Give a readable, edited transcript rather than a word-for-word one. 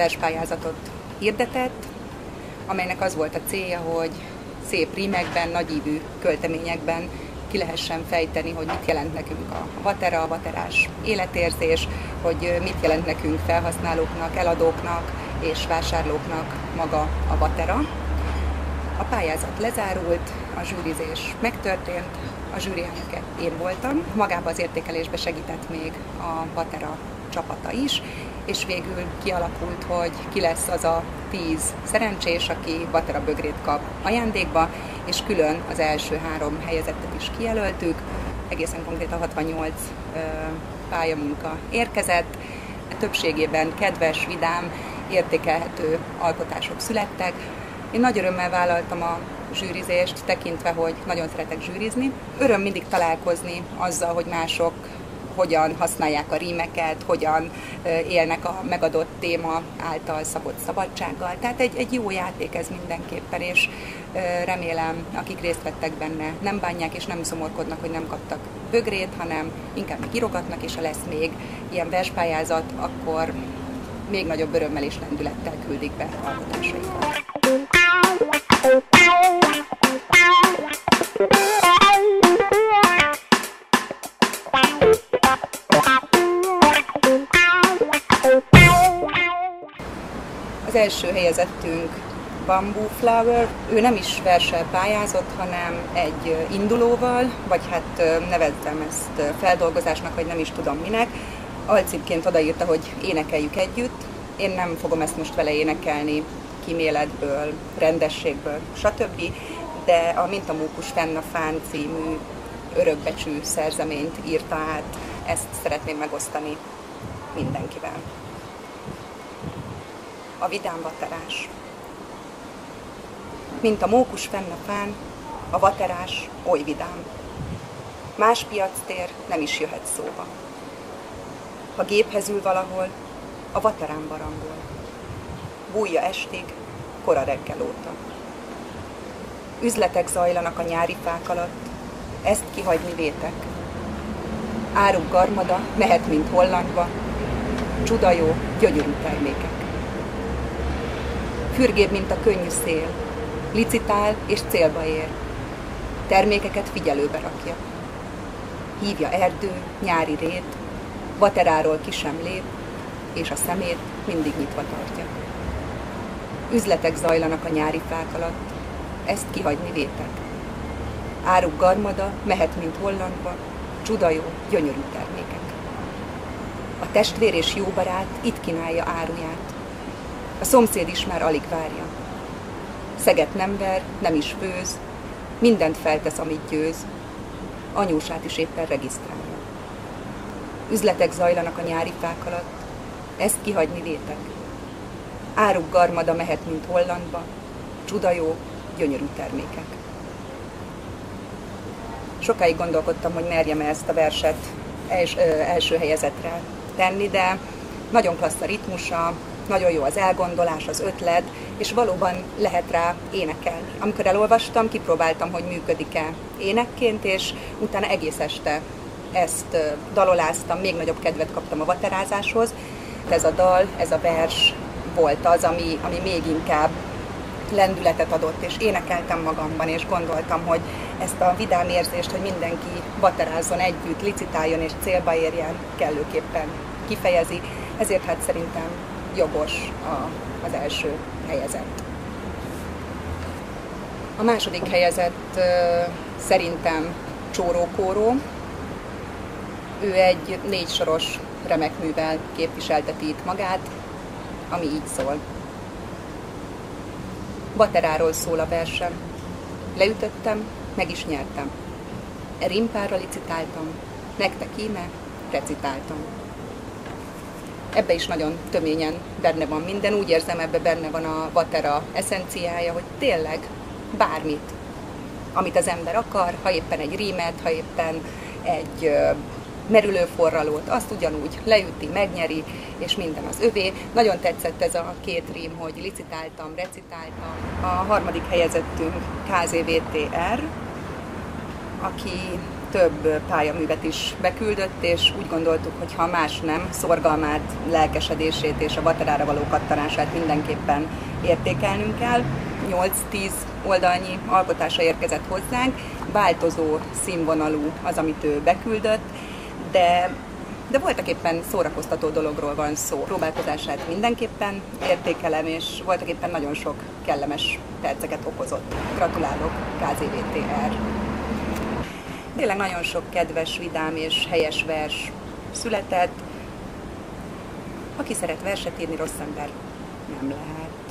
verspályázatot hirdetett, amelynek az volt a célja, hogy szép rímekben, nagyívű költeményekben ki lehessen fejteni, hogy mit jelent nekünk a vatera, a vaterás életérzés, hogy mit jelent nekünk felhasználóknak, eladóknak és vásárlóknak maga a vatera. A pályázat lezárult, a zsűrizés megtörtént, a zsűrielnöke én voltam, magába az értékelésbe segített még a vatera csapata is, és végül kialakult, hogy ki lesz az a 10 szerencsés, aki vatera bögrét kap ajándékba, és külön az első 3 helyezettet is kijelöltük. Egészen konkrétan 68 pályamunka érkezett, többségében kedves, vidám, értékelhető alkotások születtek. Én nagy örömmel vállaltam a zsűrizést, tekintve, hogy nagyon szeretek zsűrizni. Öröm mindig találkozni azzal, hogy mások hogyan használják a rímeket, hogyan élnek a megadott téma által szabott szabadsággal. Tehát egy jó játék ez mindenképpen, és remélem, akik részt vettek benne, nem bánják és nem szomorkodnak, hogy nem kaptak bögrét, hanem inkább még írogatnak, és ha lesz még ilyen verspályázat, akkor még nagyobb örömmel és lendülettel küldik be alkotásaikat. Az első helyezettünk Bamboo Flower, ő nem is verssel pályázott, hanem egy indulóval, vagy hát nevezzem ezt feldolgozásnak, vagy nem is tudom minek. Alcímként odaírta, hogy énekeljük együtt. Én nem fogom ezt most vele énekelni kíméletből, rendességből, stb. De a Mintamókus fenn a fán című örökbecsű szerzeményt írta át, ezt szeretném megosztani mindenkivel. A vidám vaterás. Mint a mókus fenn a fán, a vaterás oly vidám. Más piactér nem is jöhet szóba. Ha géphez ül valahol, a vaterán barangol. Bújja estig, kora reggel óta. Üzletek zajlanak a nyári fák alatt, ezt kihagyni vétek. Áruk garmada mehet, mint Hollandba, csuda jó, gyönyörű termékek. Fürgébb, mint a könnyű szél, licitál és célba ér. Termékeket figyelőbe rakja. Hívja erdő, nyári rét, vateráról ki sem lép, és a szemét mindig nyitva tartja. Üzletek zajlanak a nyári fák alatt, ezt kihagyni vétek. Áruk garmada mehet, mint Hollandba, csuda jó, gyönyörű termékek. A testvér és jó barát itt kínálja áruját. A szomszéd is már alig várja. Szeget nem ver, nem is főz, mindent feltesz, amit győz. Anyósát is éppen regisztrálja. Üzletek zajlanak a nyári fák alatt, ezt kihagyni vétek. Áruk garmada mehet, mint Hollandba, csuda jó, gyönyörű termékek. Sokáig gondolkodtam, hogy merjem ezt a verset első helyezetre tenni, de nagyon klassz a ritmusa, nagyon jó az elgondolás, az ötlet, és valóban lehet rá énekelni. Amikor elolvastam, kipróbáltam, hogy működik-e énekként, és utána egész este ezt daloláztam, még nagyobb kedvet kaptam a vaterázáshoz. Ez a dal, ez a vers volt az, ami még inkább lendületet adott, és énekeltem magamban, és gondoltam, hogy ezt a vidám érzést, hogy mindenki vaterázzon együtt, licitáljon és célba érjen, kellőképpen kifejezi, ezért hát szerintem jogos az első helyezett. A második helyezett szerintem Csóró Kóró. Ő egy 4 soros remek művel képviselteti itt magát, ami így szól. Vateráról szól a versem. Leütöttem, meg is nyertem. E rimpárra licitáltam, nektek íme recitáltam. Ebbe is nagyon töményen benne van minden, úgy érzem, ebbe benne van a vatera eszenciája, hogy tényleg bármit, amit az ember akar, ha éppen egy rímet, ha éppen egy merülőforralót, azt ugyanúgy leüti, megnyeri, és minden az övé. Nagyon tetszett ez a 2 rím, hogy licitáltam, recitáltam. A harmadik helyezettünk KZVTR, aki több pályaművet is beküldött, és úgy gondoltuk, hogy ha más nem, szorgalmát, lelkesedését és a Vaterára való kattanását mindenképpen értékelnünk kell. 8-10 oldalnyi alkotása érkezett hozzánk, változó színvonalú az, amit ő beküldött, de voltak éppen szórakoztató dologról van szó. Próbálkozását mindenképpen értékelem, és voltak éppen nagyon sok kellemes perceket okozott. Gratulálok, KZVTR! Tényleg nagyon sok kedves, vidám és helyes vers született. Aki szeret verset írni, rossz ember nem lehet.